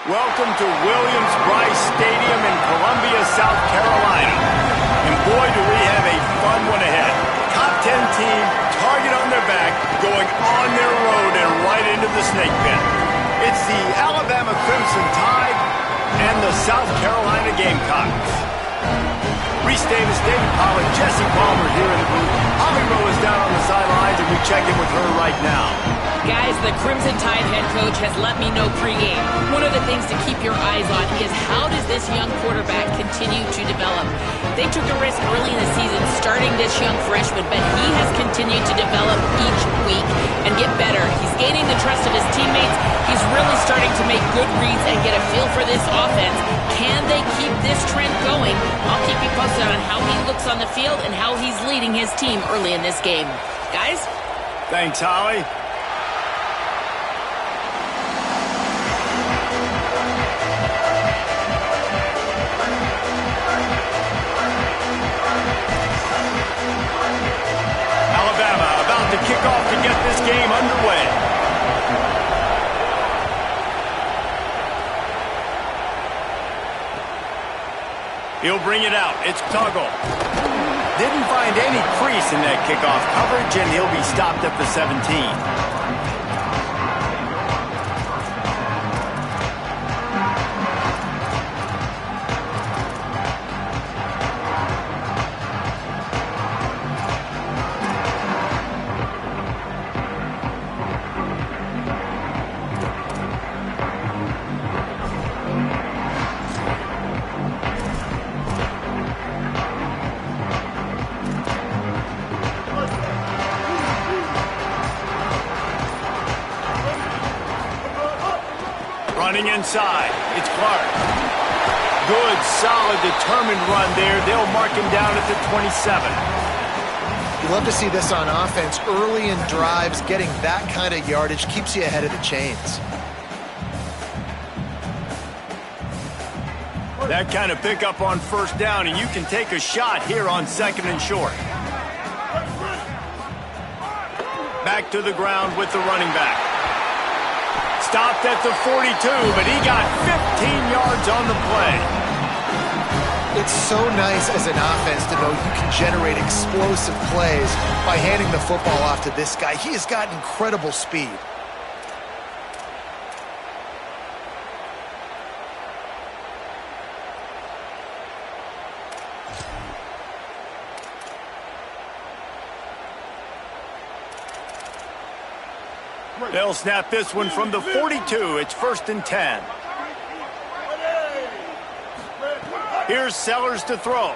Welcome to Williams-Brice Stadium in Columbia, South Carolina. And boy, do we have a fun one ahead. Top 10 team, target on their back, going on their road and right into the snake pit. It's the Alabama Crimson Tide and the South Carolina Gamecocks. Reese Davis, David Pollack, Jesse Palmer here in the booth. Holly Rowe is down on the sidelines, and we check in with her right now. Guys, the Crimson Tide head coach has let me know pregame. One of the things to keep your eyes on is how does this young quarterback continue to develop? They took a risk early in the season starting this young freshman, but he has continued to develop each week and get better. He's gaining the trust of his teammates. He's really starting to make good reads and get a feel for this offense. Can they keep this trend going? I'll keep you posted on how he looks on the field and how he's leading his team early in this game. Guys? Thanks, Holly. To kick off to get this game underway. He'll bring it out. It's Tuggle. Didn't find any crease in that kickoff coverage, and he'll be stopped at the 17. Running inside, it's Clark. Good, solid, determined run there. They'll mark him down at the 27. You love to see this on offense. Early in drives, getting that kind of yardage keeps you ahead of the chains. That kind of pickup on first down, and you can take a shot here on 2nd and short. Back to the ground with the running back. Stopped at the 42, but he got 15 yards on the play. It's so nice as an offense to know you can generate explosive plays by handing the football off to this guy. He has got incredible speed. They'll snap this one from the 42. It's 1st and 10. Here's Sellers to throw.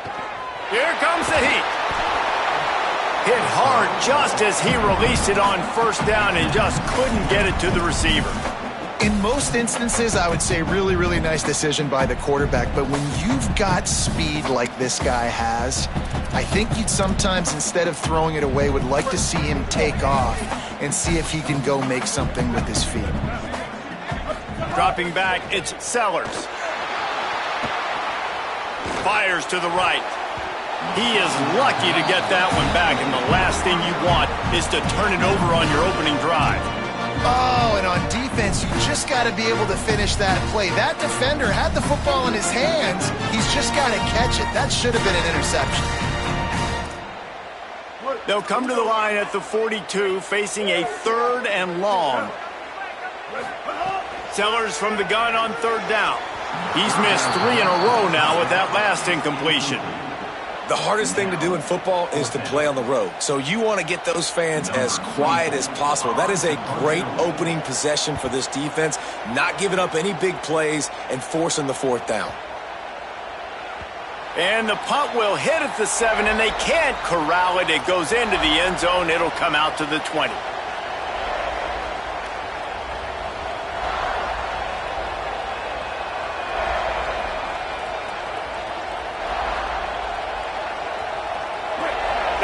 Here comes the heat. Hit hard just as he released it on first down and just couldn't get it to the receiver. In most instances, I would say really, really nice decision by the quarterback. But when you've got speed like this guy has, I think you'd sometimes, instead of throwing it away, would like to see him take off and see if he can go make something with his feet. Dropping back, it's Sellers. Fires to the right. He is lucky to get that one back, and the last thing you want is to turn it over on your opening drive. Oh, and on defense, you just got to be able to finish that play. That defender had the football in his hands. He's just got to catch it. That should have been an interception. They'll come to the line at the 42, facing a 3rd and long. Sellers from the gun on 3rd down. He's missed 3 in a row now with that last incompletion. The hardest thing to do in football is to play on the road. So you want to get those fans as quiet as possible. That is a great opening possession for this defense, not giving up any big plays and forcing the 4th down. And the punt will hit at the 7, and they can't corral it. It goes into the end zone. It'll come out to the 20.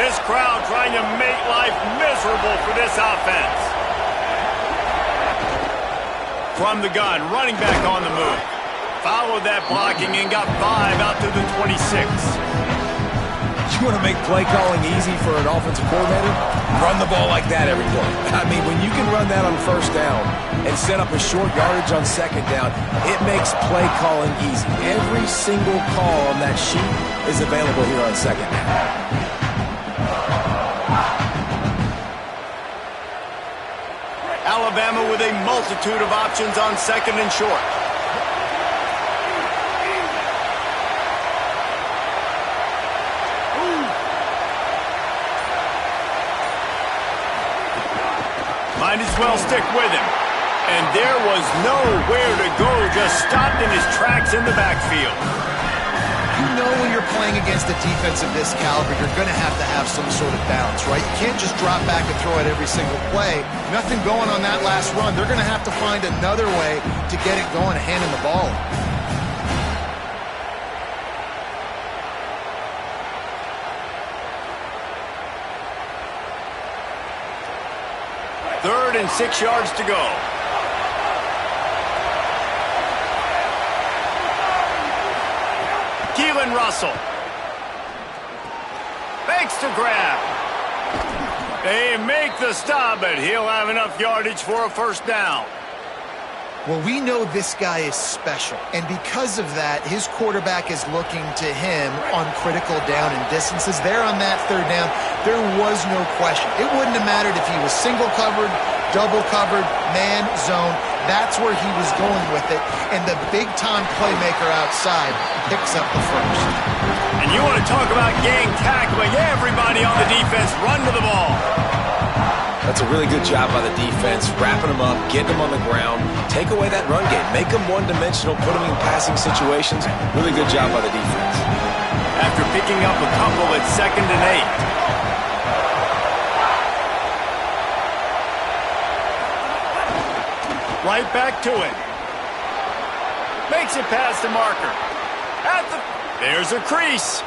This crowd trying to make life miserable for this offense. From the gun, running back on the move. Followed that blocking and got 5 out to the 26. You You want to make play calling easy for an offensive coordinator? Run the ball like that every play. I mean, when you can run that on first down and set up a short yardage on second down, it makes play calling easy. Every single call on that sheet is available here on second down. Alabama with a multitude of options on second and short. Might as well stick with him. And there was nowhere to go, just stopped in his tracks in the backfield. You know when you're playing against a defense of this caliber, you're going to have some sort of balance, right? You can't just drop back and throw it every single play. Nothing going on that last run. They're going to have to find another way to get it going, handing the ball. Third and 6 yards to go. Keelan Russell makes the grab. They make the stop, but he'll have enough yardage for a first down. Well, we know this guy is special, and because of that, his quarterback is looking to him on critical down and distances. There on that third down, there was no question. It wouldn't have mattered if he was single covered, double covered, man, zone. That's where he was going with it, and the big-time playmaker outside picks up the first. And you want to talk about gang tackling, everybody on the defense run to the ball. That's a really good job by the defense, wrapping them up, getting them on the ground, take away that run game, make them one-dimensional, put them in passing situations. Really good job by the defense. After picking up a couple at 2nd and 8. Right back to it. Makes it past the marker. There's a crease.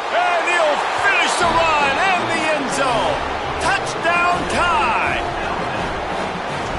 And he'll finish the run in the end zone. Touchdown tie.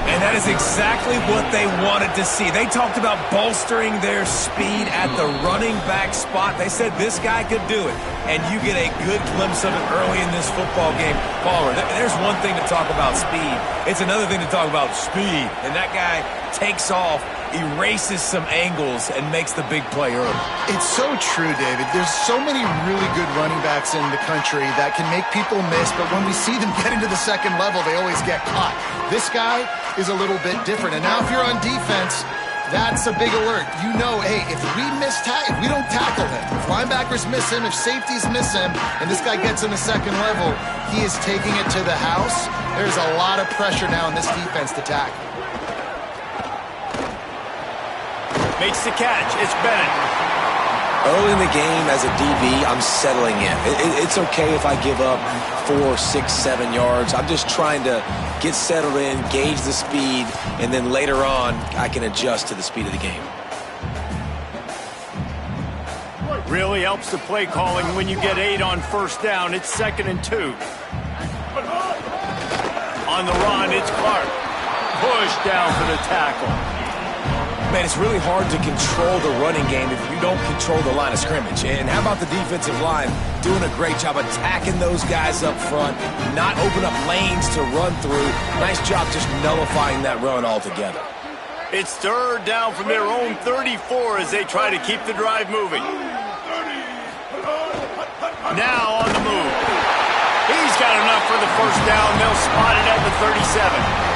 And that is exactly what they wanted to see. They talked about bolstering their speed at the running back spot. They said this guy could do it. And you get a good glimpse of it early in this football game. Palmer, there's one thing to talk about speed. It's another thing to talk about speed. And that guy takes off, erases some angles, and makes the big play early. It's so true, David. There's so many really good running backs in the country that can make people miss, but when we see them get into the second level, they always get caught. This guy is a little bit different. And now if you're on defense, that's a big alert. You know, hey, if we don't tackle him, if linebackers miss him, if safeties miss him, and this guy gets in the second level, he is taking it to the house. There's a lot of pressure now in this defense to tackle. Makes the catch. It's Bennett. Early in the game as a DB, I'm settling in. It's okay if I give up 4, 6, 7 yards. I'm just trying to get settled in, gauge the speed, and then later on, I can adjust to the speed of the game. Really helps the play calling when you get 8 on first down. It's 2nd and 2. On the run, it's Clark. Push down for the tackle. Man, it's really hard to control the running game if you don't control the line of scrimmage. And how about the defensive line doing a great job attacking those guys up front, not open up lanes to run through. Nice job just nullifying that run altogether. It's third down from their own 34 as they try to keep the drive moving. Now on the move. He's got enough for the first down. They'll spot it at the 37.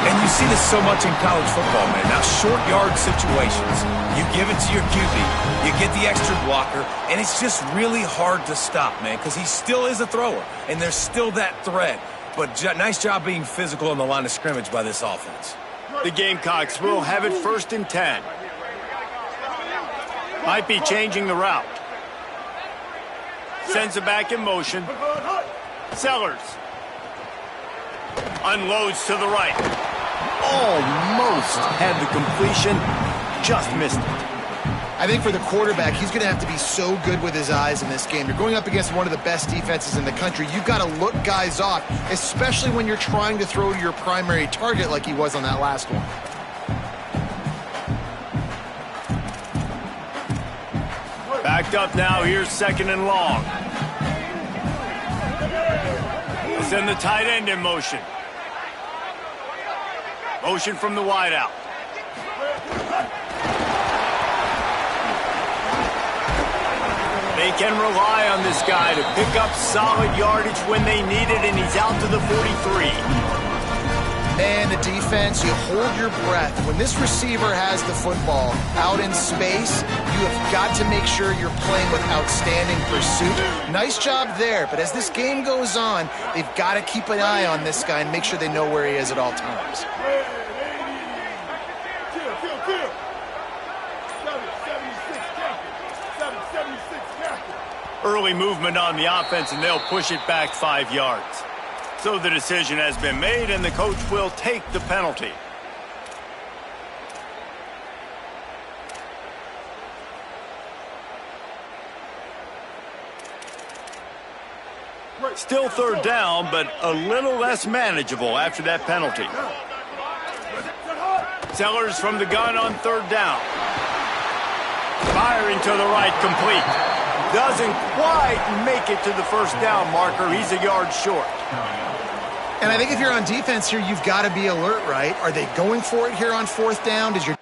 And you see this so much in college football, man. Now, short yard situations, you give it to your QB, you get the extra blocker, and it's just really hard to stop, man, because he still is a thrower, and there's still that threat. But nice job being physical on the line of scrimmage by this offense. The Gamecocks will have it 1st and 10. Might be changing the route. Sends it back in motion. Sellers. Unloads to the right. Almost had the completion. Just missed it. I think for the quarterback, he's going to have to be so good with his eyes in this game. You're going up against one of the best defenses in the country. You've got to look guys off, especially when you're trying to throw to your primary target like he was on that last one. Back Backed up now, here's 2nd and long. They send the tight end in motion. Motion from the wideout. They can rely on this guy to pick up solid yardage when they need it, and he's out to the 43. Man, the defense, you hold your breath. When this receiver has the football out in space, you have got to make sure you're playing with outstanding pursuit. Nice job there, but as this game goes on, they've got to keep an eye on this guy and make sure they know where he is at all times. Early movement on the offense, and they'll push it back 5 yards. So the decision has been made, and the coach will take the penalty. Still 3rd down, but a little less manageable after that penalty. Sellers from the gun on 3rd down. Firing to the right, complete. Doesn't quite make it to the 1st down marker. He's a yard short. And I think if you're on defense here, you've got to be alert, right? Are they going for it here on 4th down? Does your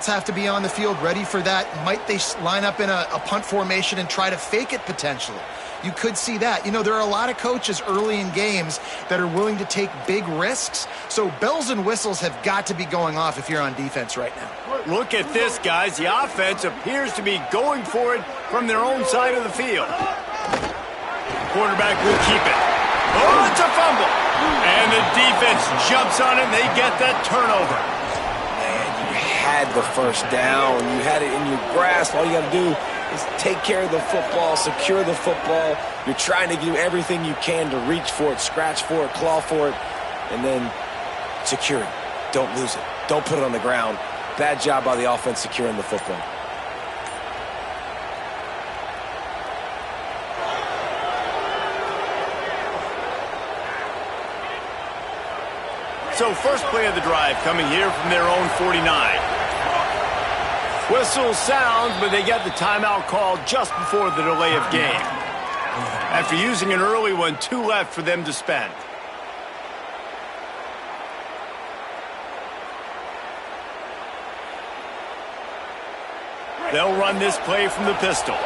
have to be on the field ready for that? Might they line up in a punt formation and try to fake it potentially? You could see that. You know, there are a lot of coaches early in games that are willing to take big risks. So bells and whistles have got to be going off if you're on defense right now. Look at this, guys. The offense appears to be going for it from their own side of the field. Quarterback will keep it. Oh, it's a fumble. And the defense jumps on it, and they get that turnover. Had the 1st down. You had it in your grasp. All you got to do is take care of the football, secure the football. You're trying to do everything you can to reach for it, scratch for it, claw for it, and then secure it. Don't lose it. Don't put it on the ground. Bad job by the offense securing the football. So first play of the drive coming here from their own 49. Whistle sounds, but they get the timeout called just before the delay of game. After using an early one, 2 left for them to spend. They'll run this play from the pistol.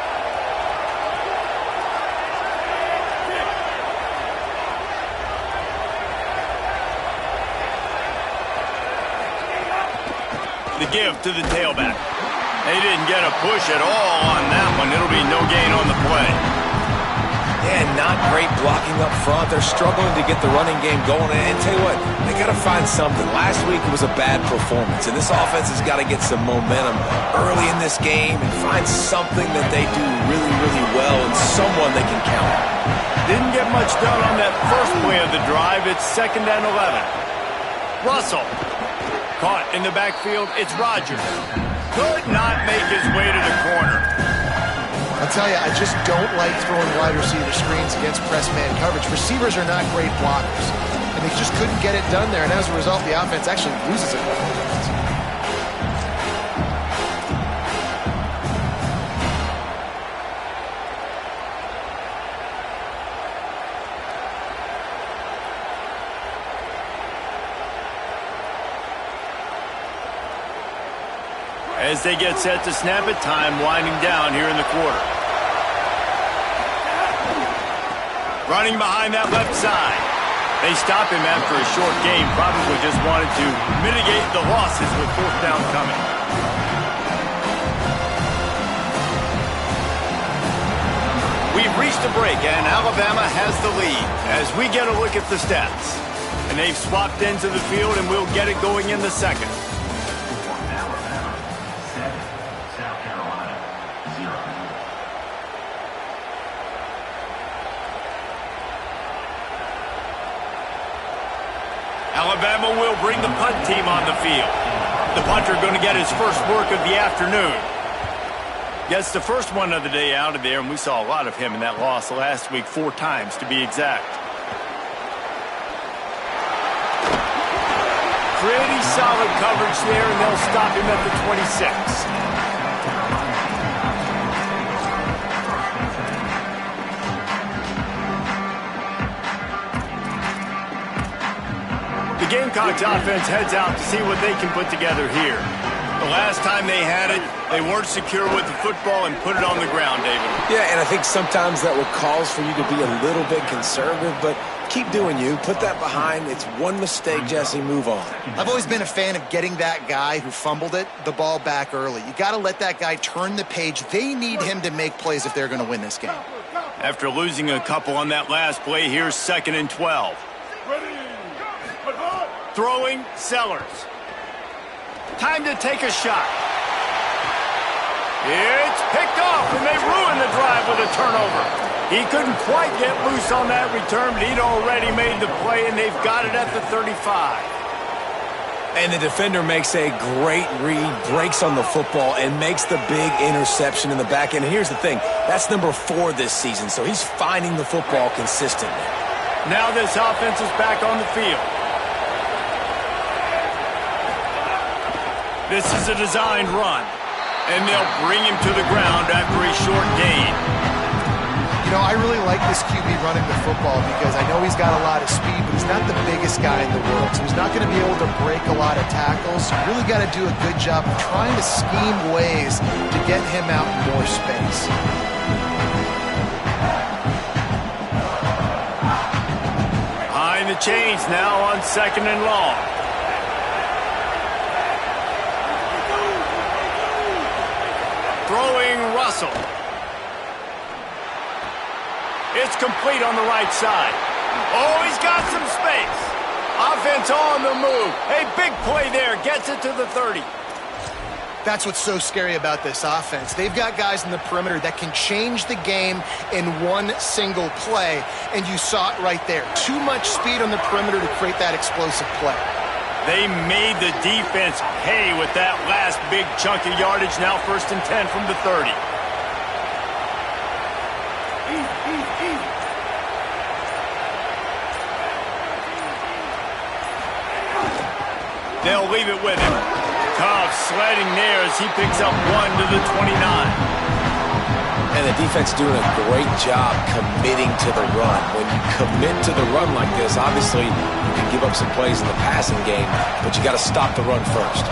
The give to the tailback. They didn't get a push at all on that one. It'll be no gain on the play. Yeah, not great blocking up front. They're struggling to get the running game going. And tell you what, they got to find something. Last week it was a bad performance, and this offense has got to get some momentum early in this game and find something that they do really, really well and someone they can count on. Didn't get much done on that first play of the drive. It's 2nd and 11. Russell. Caught in the backfield, it's Rodgers. Could not make his way to the corner. I'll tell you, I just don't like throwing wide receiver screens against press man coverage. Receivers are not great blockers, and they just couldn't get it done there, and as a result, the offense actually loses a couple of yards. as they get set to snap it, time winding down here in the quarter. Running behind that left side. They stop him after a short game. Probably just wanted to mitigate the losses with fourth down coming. We've reached a break, and Alabama has the lead as we get a look at the stats. And they've swapped into the field, and we'll get it going in the second. Alabama will bring the punt team on the field. The punter going to get his first work of the afternoon. Gets the first one of the day out of there, and we saw a lot of him in that loss last week, 4 times to be exact. Pretty solid coverage there, and they'll stop him at the 26. The Gamecocks offense heads out to see what they can put together here. The last time they had it, they weren't secure with the football and put it on the ground, David. Yeah, and I think sometimes that will cause for you to be a little bit conservative, but keep doing you. Put that behind. It's one mistake, Jesse. Move on. I've always been a fan of getting that guy who fumbled it, the ball back early. You got to let that guy turn the page. They need him to make plays if they're going to win this game. After losing a couple on that last play, here's 2nd and 12. Throwing, Sellers. Time to take a shot. It's picked off, and they ruined the drive with a turnover. He couldn't quite get loose on that return, but he'd already made the play, and they've got it at the 35. And the defender makes a great read, breaks on the football, and makes the big interception in the back end. And here's the thing, that's number 4 this season, so he's finding the football consistently. Now this offense is back on the field. This is a designed run, and they'll bring him to the ground after a short gain. You know, I really like this QB running the football because I know he's got a lot of speed, but he's not the biggest guy in the world, so he's not going to be able to break a lot of tackles. You really got to do a good job of trying to scheme ways to get him out in more space. Behind the chains now on 2nd and long. Throwing Russell. It's complete on the right side. Oh, he's got some space. Offense on the move. A big play there. Gets it to the 30. That's what's so scary about this offense. They've got guys in the perimeter that can change the game in one single play, and you saw it right there. Too much speed on the perimeter to create that explosive play. They made the defense pay with that last big chunk of yardage. Now 1st and 10 from the 30. They'll leave it with him. Tough sledding there as he picks up 1 to the 29. And the defense doing a great job committing to the run. When you commit to the run like this, obviously you can give up some plays in the passing game, but you got to stop the run first.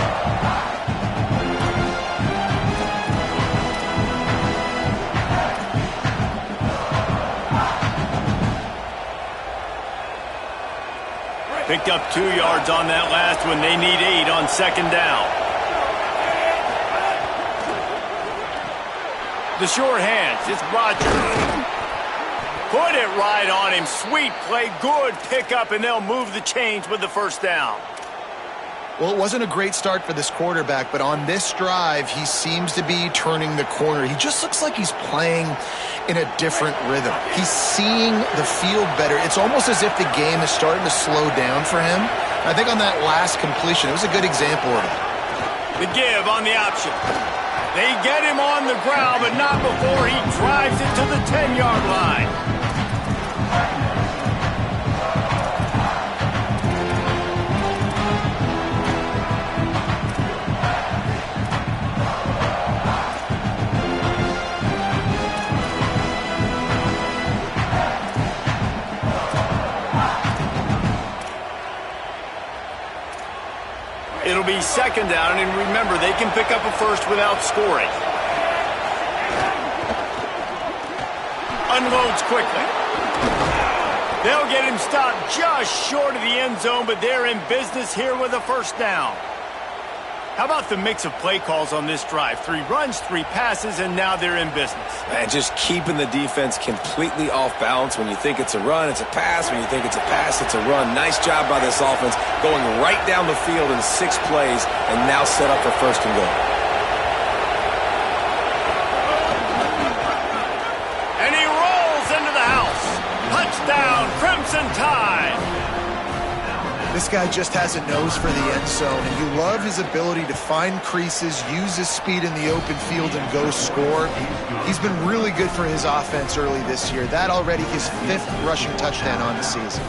Picked up 2 yards on that last one. They need 8 on 2nd down. The short hands, it's Rodgers. Put it right on him. Sweet play, good pickup, and they'll move the chains with the 1st down. Well, it wasn't a great start for this quarterback, but on this drive, he seems to be turning the corner. He just looks like he's playing in a different rhythm. He's seeing the field better. It's almost as if the game is starting to slow down for him. I think on that last completion, it was a good example of it. The give on the option. They get him on the ground, but not before he drives it to the 10-yard line. It'll It'll be second down, and remember, they can pick up a first without scoring. Unloads quickly. They'll get him stopped just short of the end zone, but they're in business here with a first down. How about the mix of play calls on this drive? 3 runs, 3 passes, and now they're in business. And just keeping the defense completely off balance. When you think it's a run, it's a pass. When you think it's a pass, it's a run. Nice job by this offense going right down the field in 6 plays and now set up for first and goal. And he rolls into the house. Touchdown, Crimson Tide. This guy just has a nose for the end zone, and you love his ability to find creases, use his speed in the open field, and go score. He's been really good for his offense early this year. That already his 5th rushing touchdown on the season.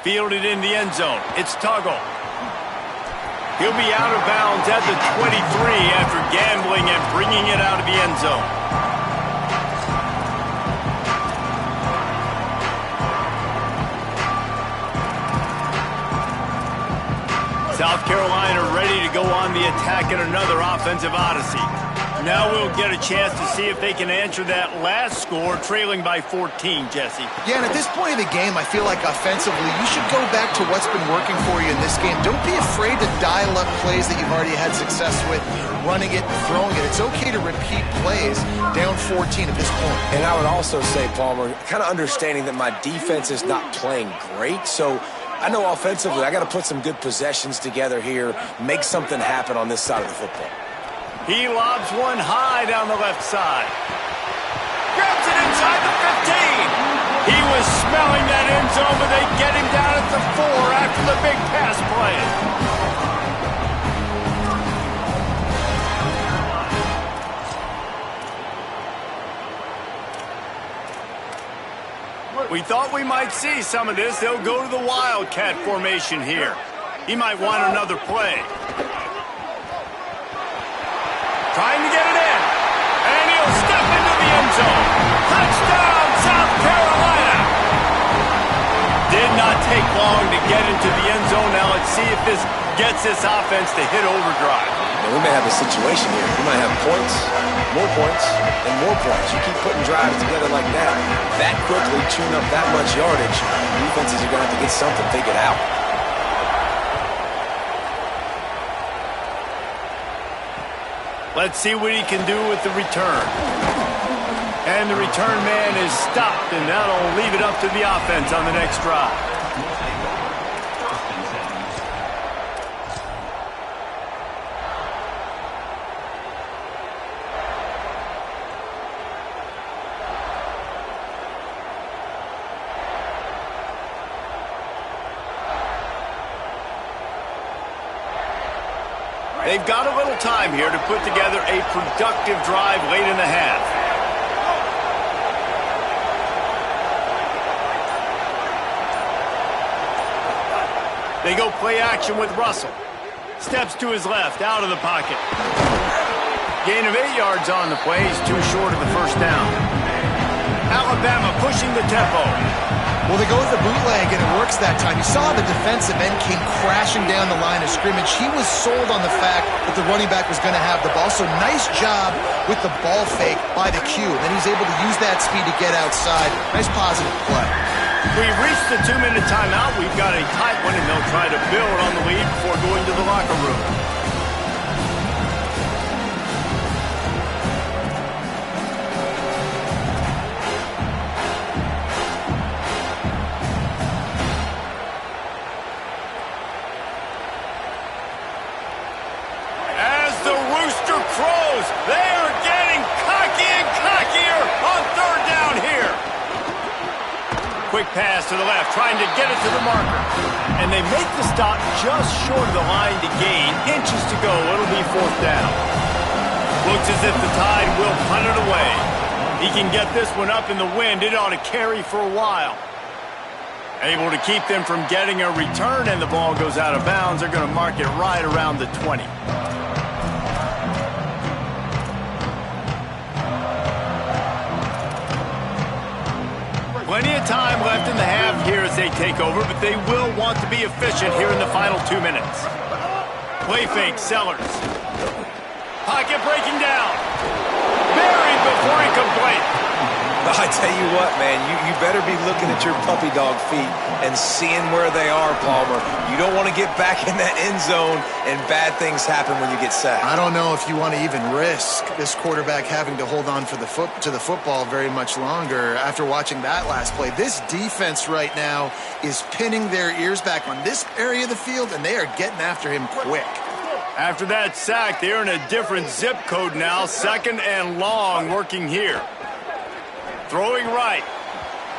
Fielded in the end zone. It's Tuggle. He'll be out of bounds at the 23 after gambling and bringing it out of the end zone. South Carolina ready to go on the attack in another offensive odyssey. Now we'll get a chance to see if they can answer that last score, trailing by 14, Jesse. Yeah, and at this point of the game, I feel like offensively, you should go back to what's been working for you in this game. Don't be afraid to dial up plays that you've already had success with, running it and throwing it. It's okay to repeat plays down 14 at this point. And I would also say, Palmer, kind of understanding that my defense is not playing great, so I know offensively I got to put some good possessions together here, make something happen on this side of the football. He lobs one high down the left side. Grabs it inside the 15. He was smelling that end zone, but they get him down at the 4 after the big pass play. We thought we might see some of this. They'll go to the Wildcat formation here. He might want another play. Trying to get it in. And he'll step into the end zone. Touchdown, South Carolina. Did not take long to get into the end zone. Now let's see if this gets this offense to hit overdrive. Now we may have a situation here. We might have points, and more points. You keep putting drives together like that quickly, tune up that much yardage, defenses are going to have to get something figured out. Let's see what he can do with the return. And the return man is stopped, and that'll leave it up to the offense on the next drive. They've got a little time here to put together a productive drive late in the half. They go play action with Russell. Steps to his left, out of the pocket. Gain of 8 yards on the play. He's too short of the first down. Alabama pushing the tempo. Well, they go with the bootleg, and it works that time. You saw the defensive end came crashing down the line of scrimmage. He was sold on the fact that the running back was going to have the ball. So nice job with the ball fake by the Q. And then he's able to use that speed to get outside. Nice positive play. We've reached the 2-minute timeout. We've got a tight one, and they'll try to build on the lead before going to the locker room. They are getting cocky and cockier on third down here. Quick pass to the left, trying to get it to the marker. And they make the stop just short of the line to gain. Inches to go. It'll be fourth down. Looks as if the Tide will punt it away. He can get this one up in the wind. It ought to carry for a while. Able to keep them from getting a return, and the ball goes out of bounds. They're going to mark it right around the 20. Plenty of time left in the half here as they take over, but they will want to be efficient here in the final 2 minutes. Play fake, Sellers. Pocket breaking down. Buried before he could blink. I tell you what, man, you better be looking at your puppy dog feet and seeing where they are, Palmer. You don't want to get back in that end zone and bad things happen when you get sacked. I don't know if you want to even risk this quarterback having to hold on to the football very much longer after watching that last play. This defense right now is pinning their ears back on this area of the field, and they are getting after him quick. After that sack, they're in a different zip code now. 2nd and long working here. Throwing right.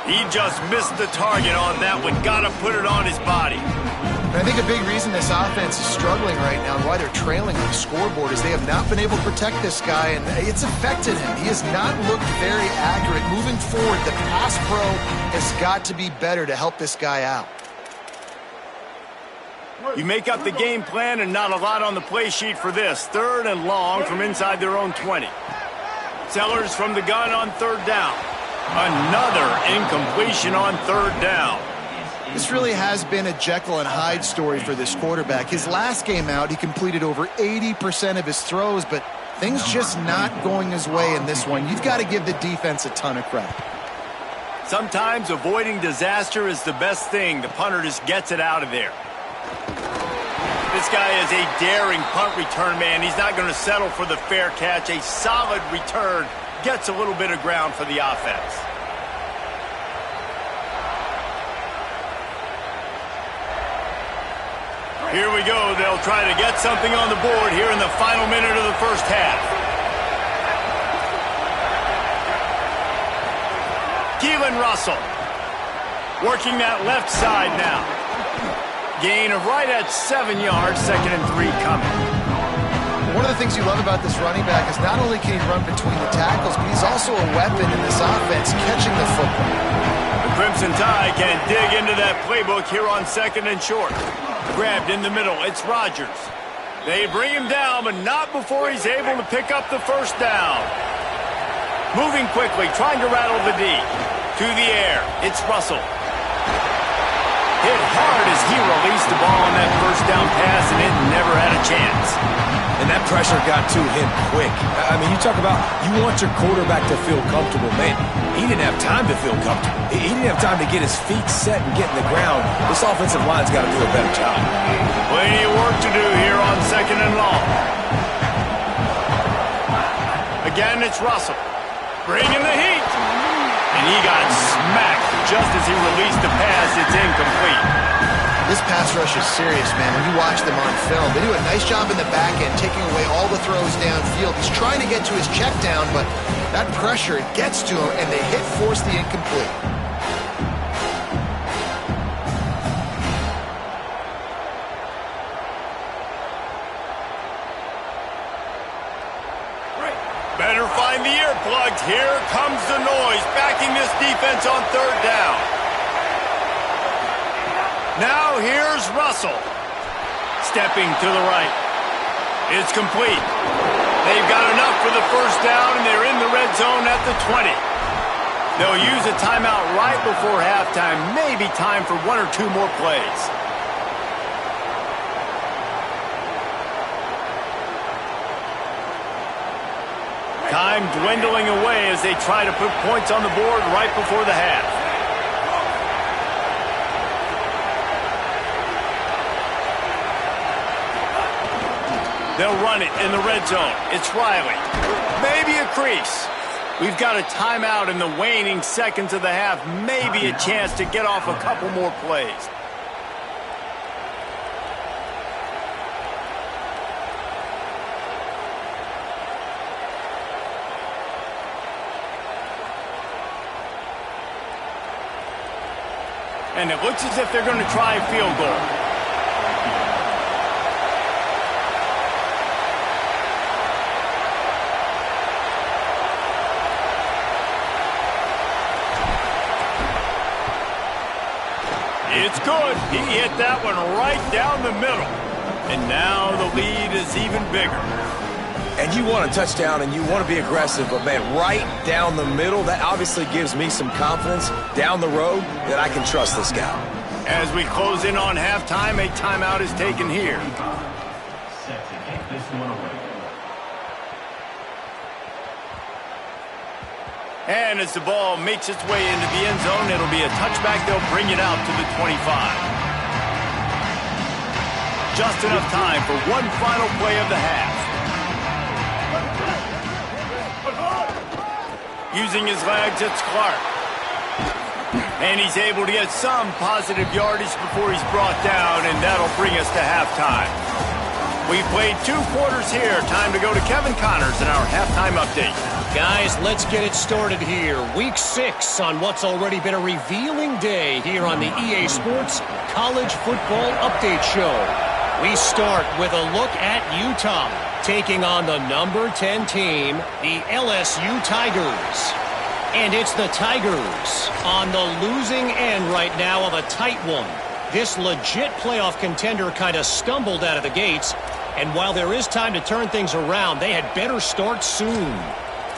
He just missed the target on that one. Got to put it on his body. And I think a big reason this offense is struggling right now and why they're trailing on the scoreboard is they have not been able to protect this guy, and it's affected him. He has not looked very accurate. Moving forward, the pass pro has got to be better to help this guy out. You make up the game plan and not a lot on the play sheet for this. 3rd and long from inside their own 20. Sellers from the gun on 3rd down. Another incompletion on 3rd down. This really has been a Jekyll and Hyde story for this quarterback. His last game out, he completed over 80% of his throws, but things just not going his way in this one. You've got to give the defense a ton of credit. Sometimes avoiding disaster is the best thing. The punter just gets it out of there. This guy is a daring punt return man. He's not going to settle for the fair catch. A solid return gets a little bit of ground for the offense. Here we go. They'll try to get something on the board here in the final minute of the first half. Keelan Russell working that left side now. Gain of right at 7 yards, 2nd and 3 coming. One of the things you love about this running back is not only can he run between the tackles, but he's also a weapon in this offense, catching the football. The Crimson Tide can dig into that playbook here on 2nd and short. Grabbed in the middle, it's Rodgers. They bring him down, but not before he's able to pick up the 1st down. Moving quickly, trying to rattle the D. To the air, it's Russell. Hit hard as he released the ball on that 1st down pass, and it never had a chance. And that pressure got to him quick. I mean, you talk about you want your quarterback to feel comfortable. Man, he didn't have time to feel comfortable. He didn't have time to get his feet set and get in the ground. This offensive line's got to do a better job. Plenty of work to do here on 2nd and long. Again, it's Russell. Bringing the heat. And he got smacked just as he released the pass. It's incomplete. This pass rush is serious, man. When you watch them on film, they do a nice job in the back end, taking away all the throws downfield. He's trying to get to his check down, but that pressure, it gets to him, and they force the incomplete. Better find the earplugs. Here comes the noise, backing this defense on 3rd down. Now here's Russell. Stepping to the right. It's complete. They've got enough for the 1st down, and they're in the red zone at the 20. They'll use a timeout right before halftime. Maybe time for 1 or 2 more plays. Time dwindling away as they try to put points on the board right before the half. They'll run it in the red zone. It's Riley. Maybe a crease. We've got a timeout in the waning seconds of the half. Maybe a chance to get off a couple more plays. And it looks as if they're going to try a field goal. It's good. He hit that one right down the middle. And now the lead is even bigger. And you want a touchdown and you want to be aggressive, but, man, right down the middle, that obviously gives me some confidence down the road that I can trust this guy. As we close in on halftime, a timeout is taken here. And as the ball makes its way into the end zone, it'll be a touchback. They'll bring it out to the 25. Just enough time for one final play of the half. Using his legs, it's Clark. And he's able to get some positive yardage before he's brought down, and that'll bring us to halftime. We've played 2 quarters here. Time to go to Kevin Connors in our halftime update. Guys, let's get it started here. Week 6 on what's already been a revealing day here on the EA Sports College Football Update Show. We start with a look at Utah, taking on the number 10 team, the LSU Tigers. And it's the Tigers on the losing end right now of a tight one. This legit playoff contender kind of stumbled out of the gates, and while there is time to turn things around, they had better start soon.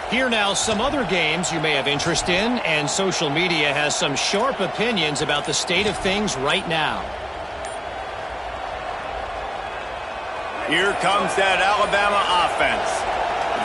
Here now, some other games you may have interest in, and social media has some sharp opinions about the state of things right now. Here comes that Alabama offense.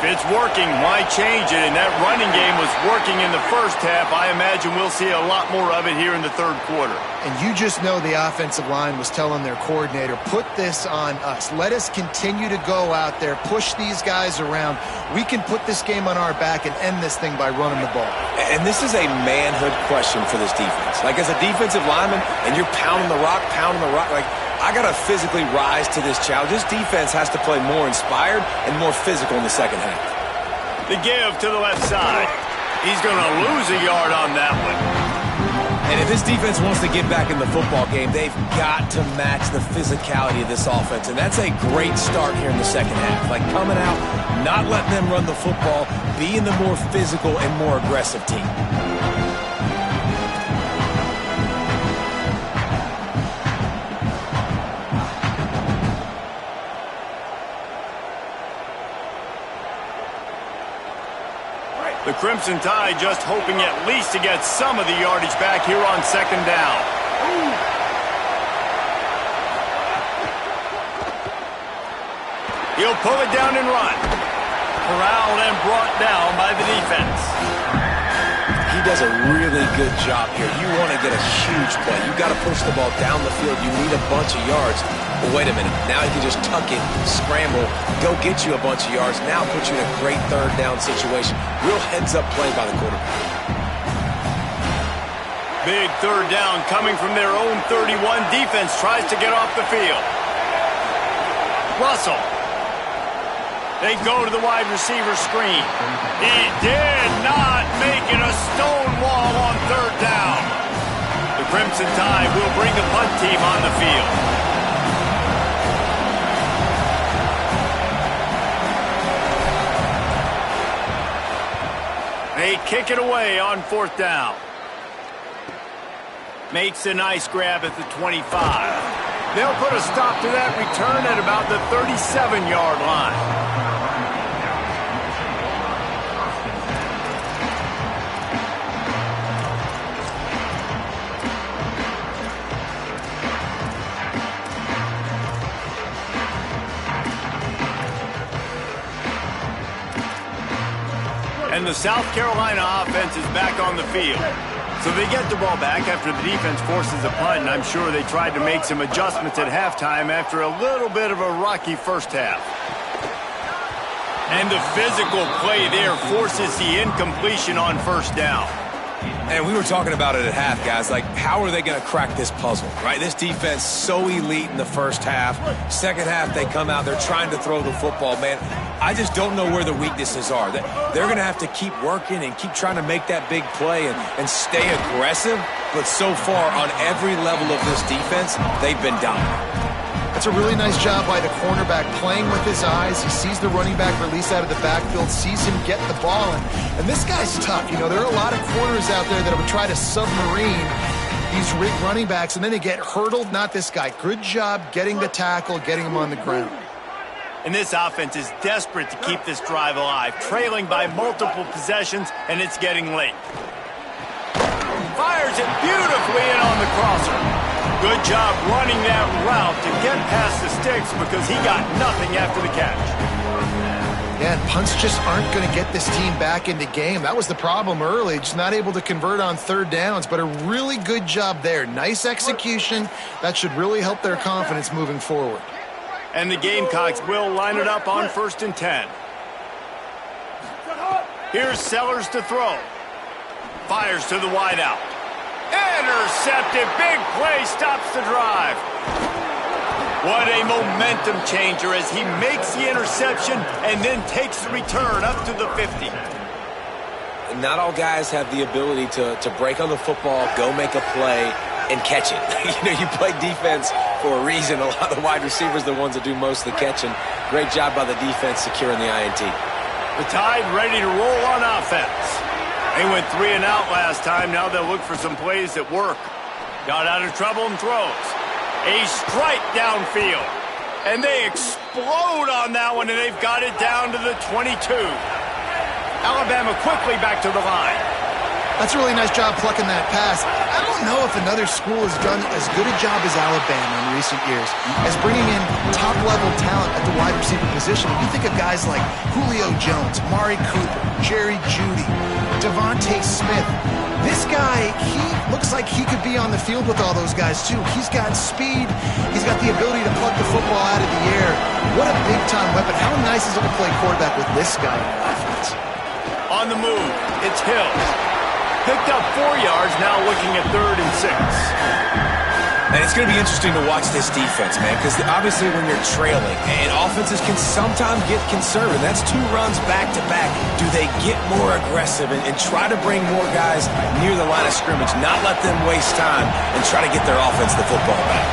If it's working, why change it? And that running game was working in the first half. I imagine we'll see a lot more of it here in the third quarter. And you just know the offensive line was telling their coordinator, put this on us. Let us continue to go out there, push these guys around. We can put this game on our back and end this thing by running the ball. And this is a manhood question for this defense. Like, as a defensive lineman, and you're pounding the rock, like, I got to physically rise to this challenge. This defense has to play more inspired and more physical in the second half. The give to the left side. He's going to lose a yard on that one. And if this defense wants to get back in the football game, they've got to match the physicality of this offense. And that's a great start here in the second half. Like, coming out, not letting them run the football, being the more physical and more aggressive team. The Crimson Tide just hoping at least to get some of the yardage back here on second down. He'll pull it down and run. Corralled and brought down by the defense. He does a really good job here. You want to get a huge play. You got to push the ball down the field. You need a bunch of yards. But wait a minute. Now he can just tuck it, scramble, go get you a bunch of yards. Now put you in a great third down situation. Real heads-up play by the quarterback. Big third down coming from their own 31. Defense tries to get off the field. Russell. They go to the wide receiver screen. He did not make it a stone wall on third down. The Crimson Tide will bring the punt team on the field. They kick it away on fourth down. Makes a nice grab at the 25. They'll put a stop to that return at about the 37-yard line. And the South Carolina offense is back on the field. So they get the ball back after the defense forces a punt, and I'm sure they tried to make some adjustments at halftime after a little bit of a rocky first half. And the physical play there forces the incompletion on first down. And we were talking about it at half, guys. Like, how are they going to crack this puzzle, right? This defense so elite in the first half. Second half, they come out. They're trying to throw the football, man. I just don't know where the weaknesses are. They're going to have to keep working and keep trying to make that big play and stay aggressive. But so far, on every level of this defense, they've been dominant. That's a really nice job by the cornerback, playing with his eyes. He sees the running back release out of the backfield, sees him get the ball, and this guy's tough. You know, there are a lot of corners out there that would try to submarine these running backs, and then they get hurdled. Not this guy. Good job getting the tackle, getting him on the ground. And this offense is desperate to keep this drive alive, trailing by multiple possessions, and it's getting late. Fires it beautifully in on the crosser. Good job running that route to get past the sticks because he got nothing after the catch. Yeah, and punts just aren't going to get this team back into game. That was the problem early, just not able to convert on third downs, but a really good job there. Nice execution. That should really help their confidence moving forward. And the Gamecocks will line it up on 1st and 10. Here's Sellers to throw. Fires to the wideout. Intercepted. Big play stops the drive. What a momentum changer as he makes the interception and then takes the return up to the 50. Not all guys have the ability to break on the football, go make a play, and catch it. You play defense for a reason. A lot of the wide receivers are the ones that do most of the catching. Great job by the defense securing the INT. The Tide ready to roll on offense. They went 3 and out last time. Now they'll look for some plays that work. Got out of trouble and throws. A strike downfield. And they explode on that one, and they've got it down to the 22. Alabama quickly back to the line. That's a really nice job plucking that pass. I don't know if another school has done as good a job as Alabama in recent years as bringing in top-level talent at the wide receiver position. You think of guys like Julio Jones, Mari Cooper, Jerry Jeudy, Devontae Smith. This guy, he looks like he could be on the field with all those guys, too. He's got speed. He's got the ability to pluck the football out of the air. What a big-time weapon. How nice is it to play quarterback with this guy in the offense? On the move, it's Hill. Picked up 4 yards, now looking at 3rd and 6. And it's going to be interesting to watch this defense, man, because obviously when you're trailing, and offenses can sometimes get conservative. That's 2 runs back-to-back. Do they get more aggressive and try to bring more guys near the line of scrimmage, not let them waste time, and try to get their offense the football back?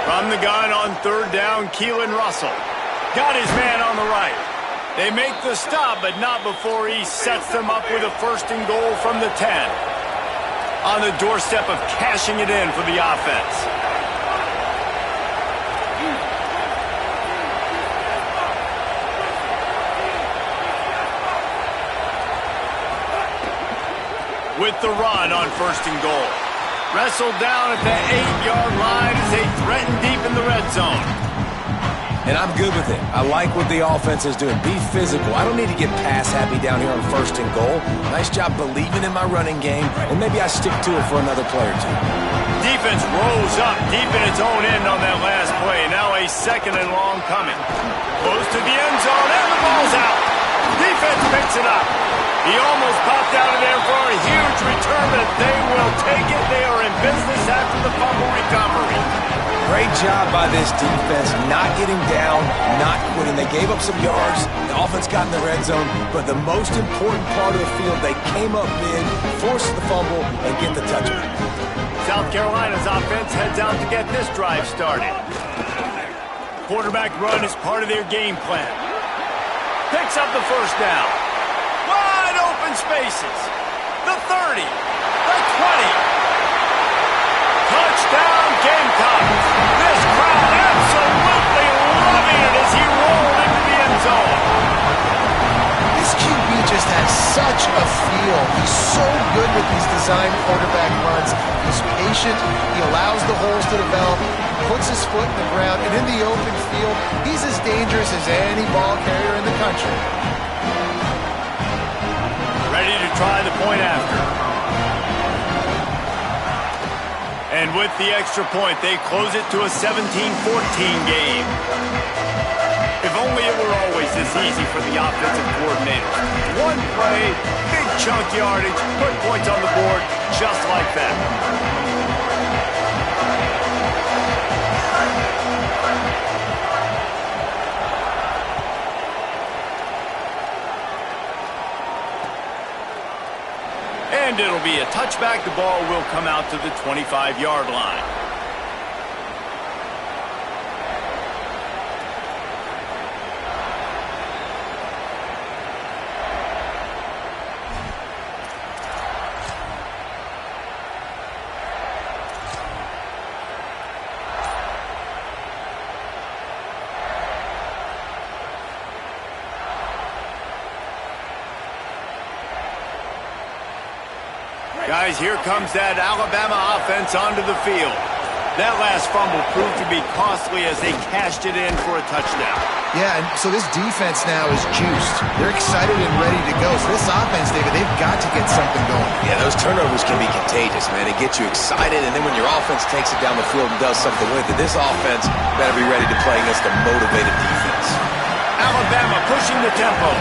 From the gun on 3rd down, Keelan Russell. Got his man on the right. They make the stop, but not before he sets them up with a 1st and goal from the 10. On the doorstep of cashing it in for the offense. With the run on 1st and goal. Wrestled down at the 8-yard line as they threaten deep in the red zone. And I'm good with it. I like what the offense is doing. Be physical. I don't need to get pass happy down here on 1st and goal. Nice job believing in my running game, and maybe I stick to it for another play or 2. Defense rose up deep in its own end on that last play. Now a 2nd and long coming. Close to the end zone, and the ball's out. Defense picks it up. He almost popped out of there for a huge return, but they will take it. They are in business after the fumble recovery. Great job by this defense, not getting down, not quitting. They gave up some yards. The offense got in the red zone, but the most important part of the field, they came up big, forced the fumble, and get the touchdown. South Carolina's offense heads out to get this drive started. Quarterback run is part of their game plan. Picks up the 1st down. Wide open spaces. The 30. The 20. Touchdown Gamecocks. This crowd absolutely loving it as he rolled into the end zone. This QB just has such a feel. He's so good with these design quarterback runs. He's patient. He allows the holes to develop. Puts his foot in the ground. And in the open field, he's as dangerous as any ball carrier in the country. Ready to try the point after. And with the extra point, they close it to a 17-14 game. If only it were always this easy for the offensive coordinators. One play, big chunk yardage, put points on the board, just like that. And it'll be a touchback. The ball will come out to the 25-yard line. Guys, here comes that Alabama offense onto the field. That last fumble proved to be costly as they cashed it in for a touchdown. Yeah, and so this defense now is juiced. They're excited and ready to go. So this offense, David, they've got to get something going. Yeah, those turnovers can be contagious, man. It gets you excited, and then when your offense takes it down the field and does something with it, this offense better be ready to play against a motivated defense. Alabama pushing the tempo.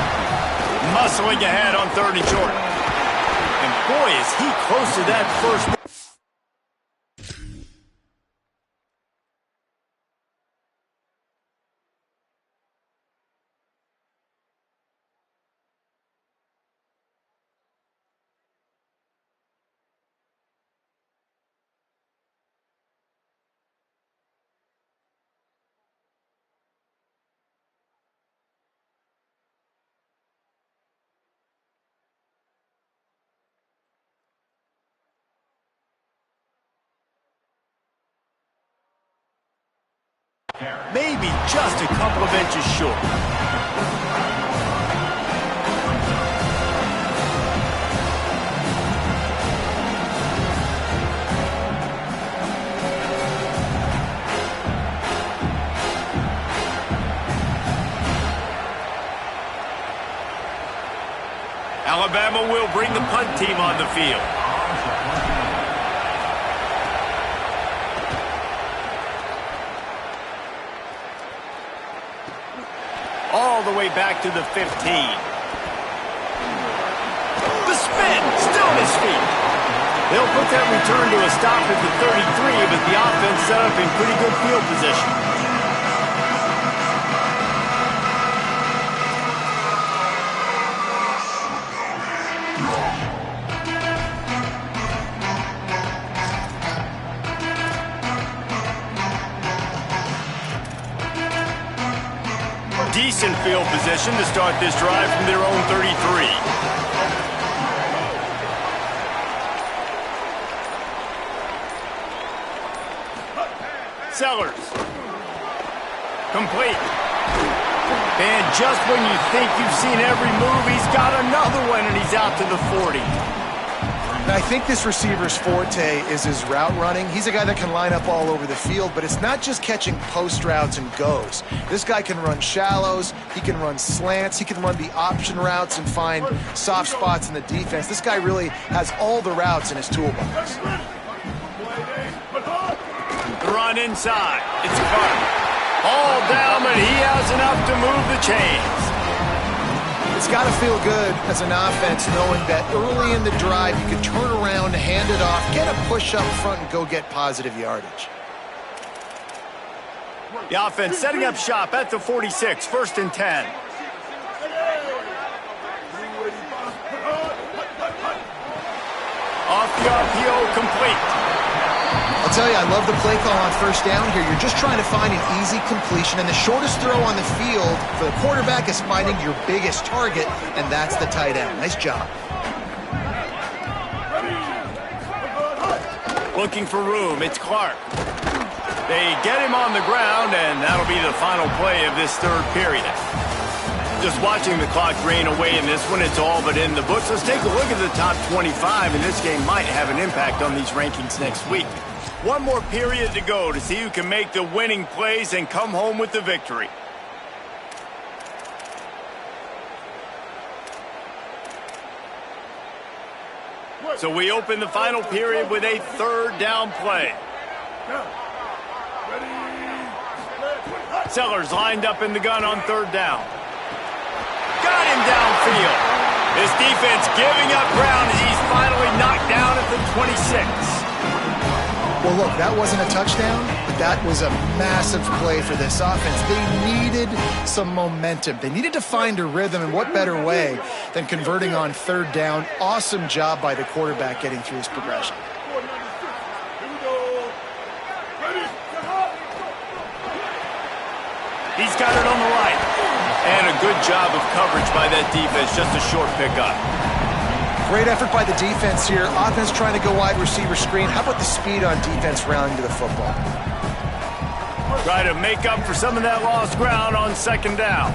Muscling ahead on 3rd and short. And boy, is he close to that first. Maybe just a couple of inches short. Alabama will bring the punt team on the field. All the way back to the 15. The spin, still on his feet. They'll put that return to a stop at the 33, but the offense set up in pretty good field position. Decent field position to start this drive from their own 33. Sellers. Complete. And just when you think you've seen every move, he's got another one, and he's out to the 40. Now, I think this receiver's forte is his route running. He's a guy that can line up all over the field, but it's not just catching post routes and goes. This guy can run shallows, he can run slants, he can run the option routes and find soft spots in the defense. This guy really has all the routes in his toolbox. The run inside. It's Clark. All down, but he has enough to move the chains. It's got to feel good as an offense knowing that early in the drive you can turn around, hand it off, get a push up front, and go get positive yardage. The offense setting up shop at the 46, 1st and 10. Off the RPO, complete. I'll tell you, I love the play call on 1st down here. You're just trying to find an easy completion, and the shortest throw on the field for the quarterback is finding your biggest target, and that's the tight end. Nice job. Looking for room, it's Clark. They get him on the ground, and that'll be the final play of this 3rd period. Just watching the clock drain away in this one, it's all but in the books. Let's take a look at the top 25, and this game might have an impact on these rankings next week. One more period to go to see who can make the winning plays and come home with the victory. So we open the final period with a 3rd down play. Sellers lined up in the gun on 3rd down. Got him downfield. This defense giving up ground as he's finally knocked down at the 26. Well, look, that wasn't a touchdown, but that was a massive play for this offense. They needed some momentum. They needed to find a rhythm, and what better way than converting on 3rd down. Awesome job by the quarterback getting through his progression. He's got it on the right. And a good job of coverage by that defense, just a short pickup. Great effort by the defense here. Offense trying to go wide receiver screen. How about the speed on defense rounding to the football? Try to make up for some of that lost ground on 2nd down.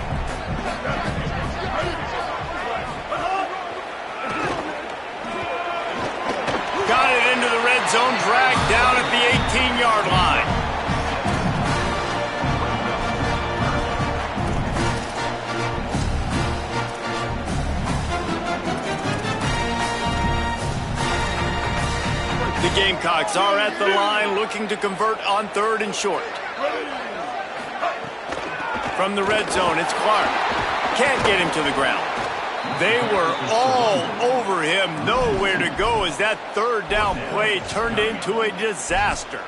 red zone drag down at the 18-yard line. The Gamecocks are at the line looking to convert on 3rd and short. From the red zone, it's Clark. Can't get him to the ground. They were all over him, nowhere to go as that 3rd down play turned into a disaster.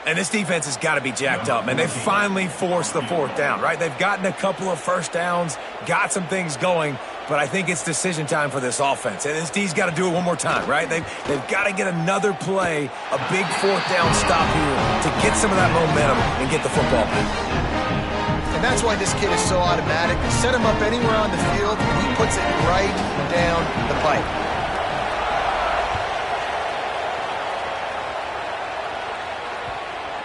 And this defense has got to be jacked up, man. They finally forced the 4th down, right? They've gotten a couple of first downs, got some things going, but I think it's decision time for this offense. And this D's got to do it one more time, right? They've got to get another play, a big 4th down stop here to get some of that momentum and get the football back. And that's why this kid is so automatic. Set him up anywhere on the field, he puts it right down the pipe.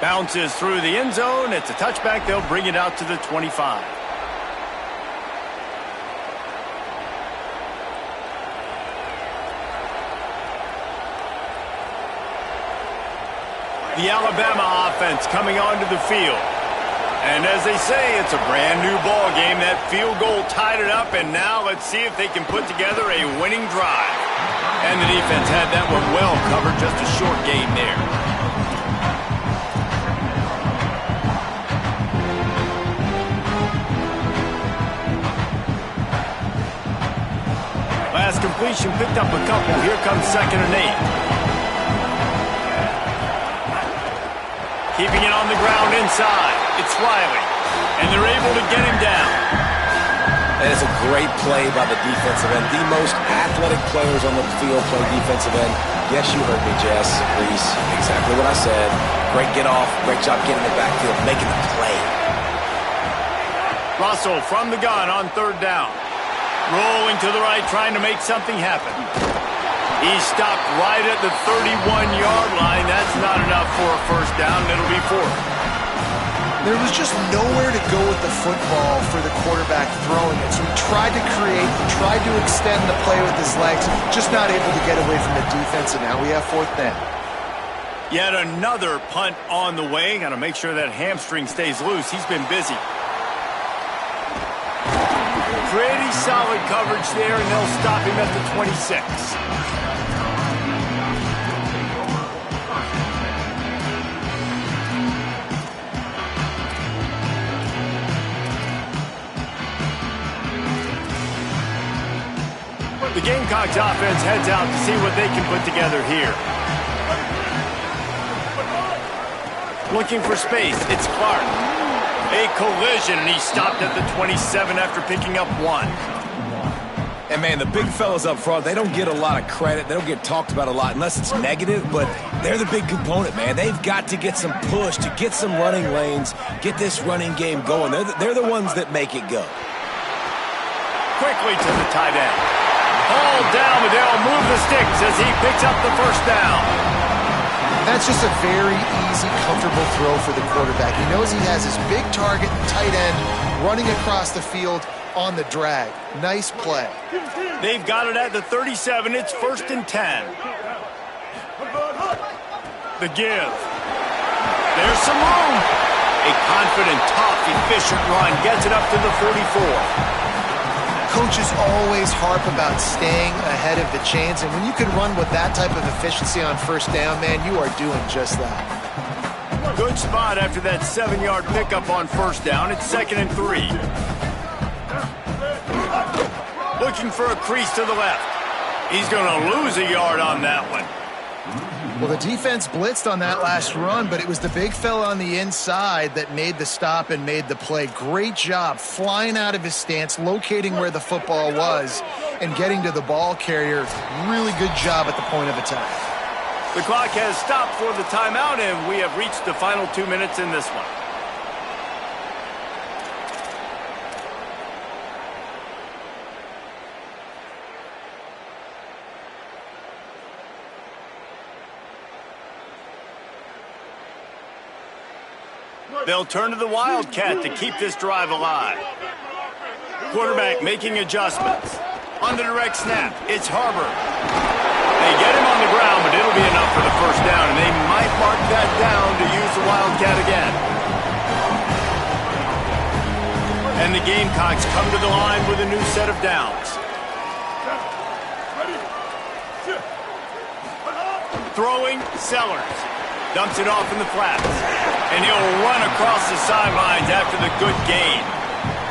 Bounces through the end zone. It's a touchback. They'll bring it out to the 25. The Alabama offense coming onto the field. And as they say, it's a brand new ball game. That field goal tied it up, and now let's see if they can put together a winning drive. And the defense had that one well covered, just a short gain there. Last completion picked up a couple. Here comes 2nd and 8. Keeping it on the ground inside. It's Riley. And they're able to get him down. And it's a great play by the defensive end. The most athletic players on the field play defensive end. Yes, you heard me, Jess, Reese. Exactly what I said. Great get off. Great job getting the backfield, making the play. Russell from the gun on 3rd down. Rolling to the right, trying to make something happen. He stopped right at the 31-yard line. That's not enough for a first down. It'll be 4th. There was just nowhere to go with the football for the quarterback throwing it. So he tried to create, tried to extend the play with his legs, just not able to get away from the defense, and now we have 4th down. Yet another punt on the way. Got to make sure that hamstring stays loose. He's been busy. Pretty solid coverage there, and they'll stop him at the 26. The Gamecocks offense heads out to see what they can put together here. Looking for space, it's Clark. A collision, and he stopped at the 27 after picking up 1. And, man, the big fellas up front, they don't get a lot of credit. They don't get talked about a lot unless it's negative, but they're the big component, man. They've got to get some push, to get some running lanes, get this running game going. They're the ones that make it go. Quickly to the tight end. Hauled down, but they'll move the sticks as he picks up the first down. That's just a very easy, comfortable throw for the quarterback. He knows he has his big target, tight end, running across the field on the drag. Nice play. They've got it at the 37. It's 1st and 10. The give. There's some room. A confident, tough, efficient run gets it up to the 44. Coaches always harp about staying ahead of the chains, and when you can run with that type of efficiency on 1st down, man, you are doing just that. Good spot after that 7-yard pickup on 1st down. It's 2nd and 3. Looking for a crease to the left. He's going to lose a yard on that one. Well, the defense blitzed on that last run, but it was the big fella on the inside that made the stop and made the play. Great job flying out of his stance, locating where the football was, and getting to the ball carrier. Really good job at the point of attack. The clock has stopped for the timeout, and we have reached the final 2 minutes in this one. They'll turn to the Wildcat to keep this drive alive. Quarterback making adjustments. On the direct snap, it's Harbor. They get him on the ground, but it'll be an Gamecocks come to the line with a new set of downs. Throwing, Sellers. Dumps it off in the flats. And he'll run across the sidelines after the good gain.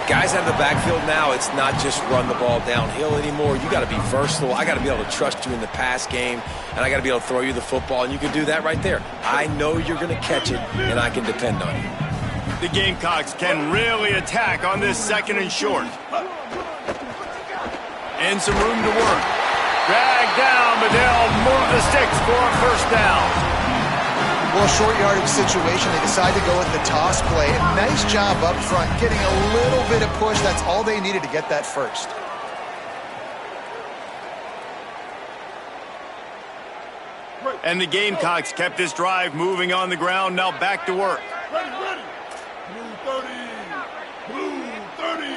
Guys out of the backfield now, it's not just run the ball downhill anymore. You got to be versatile. I got to be able to trust you in the pass game, and I got to be able to throw you the football, and you can do that right there. I know you're going to catch it, and I can depend on you. The Gamecocks can really attack on this 2nd and short. And some room to work. Dragged down, but they'll move the sticks for a first down. Well, short yardage situation, they decide to go with the toss play. And nice job up front, getting a little bit of push. That's all they needed to get that first. And the Gamecocks kept this drive moving on the ground. Now back to work. Ready. Blue 30. Blue 30.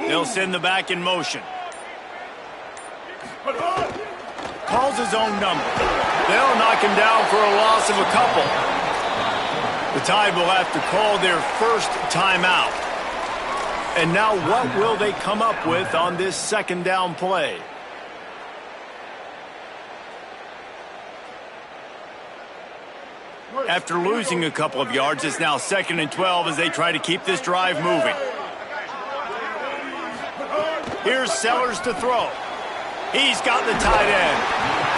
They'll send the back in motion. Calls his own number. They'll knock him down for a loss of a couple. The Tide will have to call their first timeout. And now what will they come up with on this 2nd down play? After losing a couple of yards, it's now 2nd and 12 as they try to keep this drive moving. Here's Sellers to throw. He's got the tight end.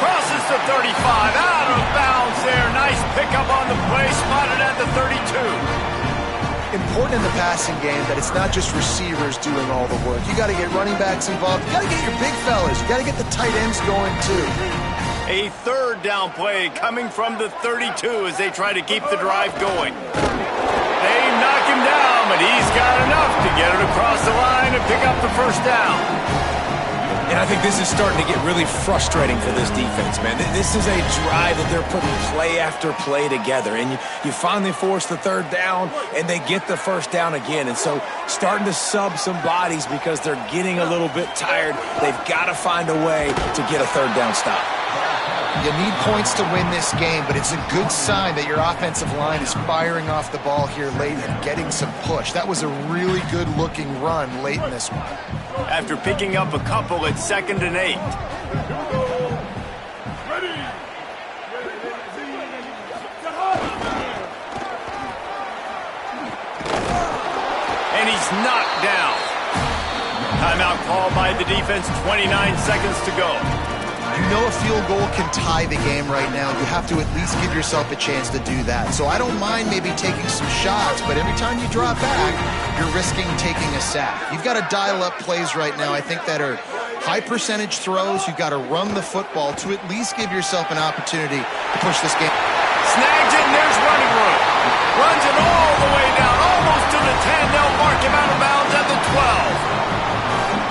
Crosses the 35. Out of bounds there. Nice pickup on the play. Spotted at the 32. Important in the passing game that it's not just receivers doing all the work. You got to get running backs involved. You got to get your big fellas. You got to get the tight ends going too. A 3rd down play coming from the 32 as they try to keep the drive going. They knock him down, but he's got enough to get it across the line and pick up the first down. And I think this is starting to get really frustrating for this defense, man. This is a drive that they're putting play after play together. And you finally force the 3rd down, and they get the first down again. And so starting to sub some bodies because they're getting a little bit tired. They've got to find a way to get a 3rd down stop. You need points to win this game, but it's a good sign that your offensive line is firing off the ball here late and getting some push. That was a really good-looking run late in this one. After picking up a couple at 2nd and 8. And he's knocked down. Timeout called by the defense, 29 seconds to go. You know a field goal can tie the game right now. You have to at least give yourself a chance to do that. So I don't mind maybe taking some shots, but every time you drop back, you're risking taking a sack. You've got to dial up plays right now, I think, that are high percentage throws. You've got to run the football to at least give yourself an opportunity to push this game. Snags it, and there's running room. Runs it all the way down, almost to the 10. They'll mark him out of bounds at the 12.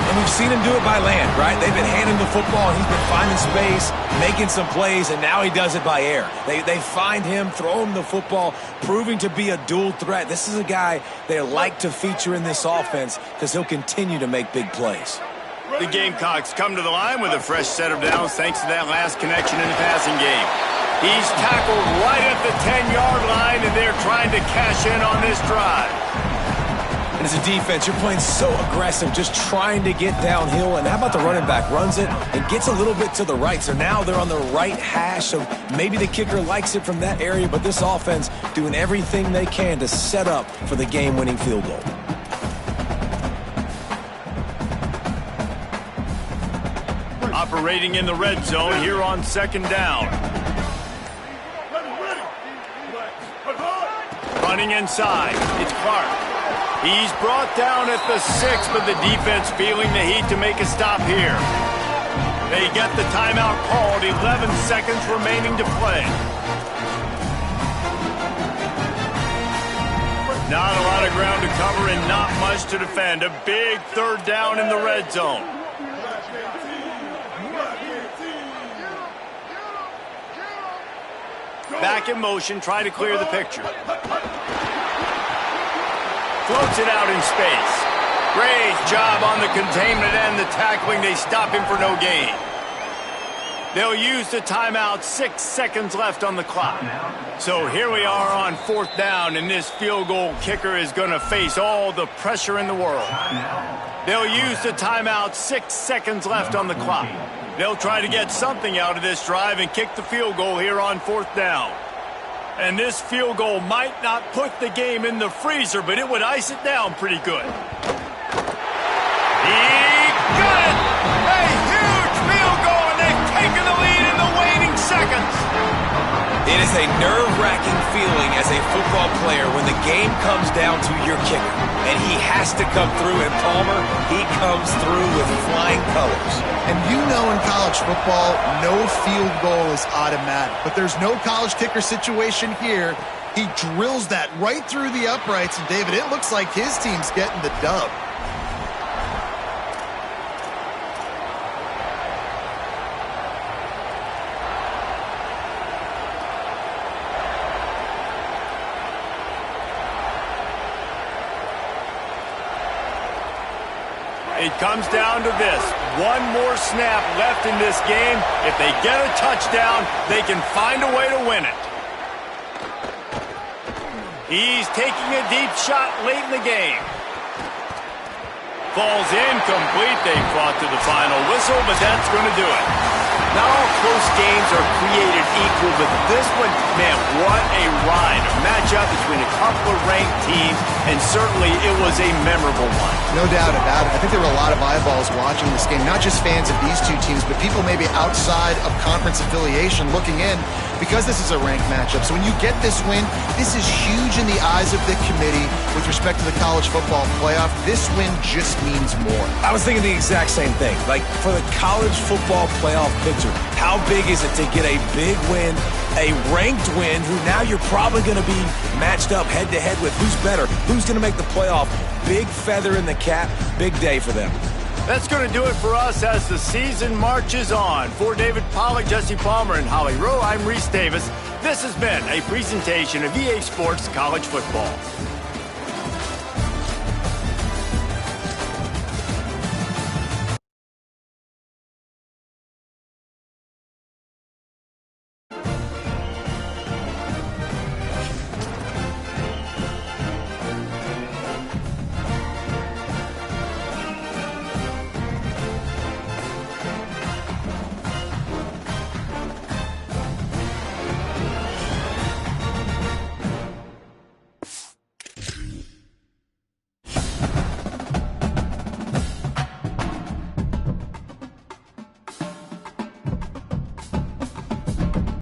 And we've seen him do it by land, right? They've been handing the football, and he's been finding space, making some plays, and now he does it by air. They find him, throw him the football, proving to be a dual threat. This is a guy they like to feature in this offense because he'll continue to make big plays. The Gamecocks come to the line with a fresh set of downs thanks to that last connection in the passing game. He's tackled right at the 10-yard line, and they're trying to cash in on this drive. And as a defense, you're playing so aggressive, just trying to get downhill. And how about the running back? Runs it and gets a little bit to the right. So now they're on the right hash. So maybe the kicker likes it from that area, but this offense doing everything they can to set up for the game-winning field goal. Operating in the red zone here on 2nd down. Running inside. It's Clark. He's brought down at the 6, but the defense feeling the heat to make a stop here. They get the timeout called, 11 seconds remaining to play. Not a lot of ground to cover and not much to defend. A big 3rd down in the red zone. Back in motion, trying to clear the picture. Floats it out in space. Great job on the containment and the tackling. They stop him for no gain. They'll use the timeout, 6 seconds left on the clock. So here we are on 4th down, and this field goal kicker is going to face all the pressure in the world. They'll use the timeout, 6 seconds left on the clock. They'll try to get something out of this drive and kick the field goal here on 4th down. And this field goal might not put the game in the freezer, but it would ice it down pretty good. He got it! A huge field goal, and they've taken the lead in the waning seconds. It is a nerve-wracking feeling as a football player when the game comes down to your kicker. And he has to come through, and Palmer, he comes through with flying colors. And you know in college football, no field goal is automatic. But there's no college kicker situation here. He drills that right through the uprights, and David, it looks like his team's getting the dub. It comes down to this. One more snap left in this game. If they get a touchdown, they can find a way to win it. He's taking a deep shot late in the game. Falls incomplete. They fought to the final whistle, but that's going to do it. Not all close games are created equal, but this one, man, what a ride. A matchup between a couple of ranked teams, and certainly it was a memorable one. No doubt about it. I think there were a lot of eyeballs watching this game, not just fans of these two teams, but people maybe outside of conference affiliation looking in because this is a ranked matchup. So when you get this win, this is huge in the eyes of the committee with respect to the college football playoff. This win just means more. I was thinking the exact same thing. Like, for the college football playoff picture, how big is it to get a big win, a ranked win, who now you're probably going to be matched up head-to-head with who's better, who's going to make the playoff. Big feather in the cap, big day for them. That's going to do it for us as the season marches on. For David Pollack, Jesse Palmer, and Holly Rowe, I'm Reese Davis. This has been a presentation of EA Sports College Football.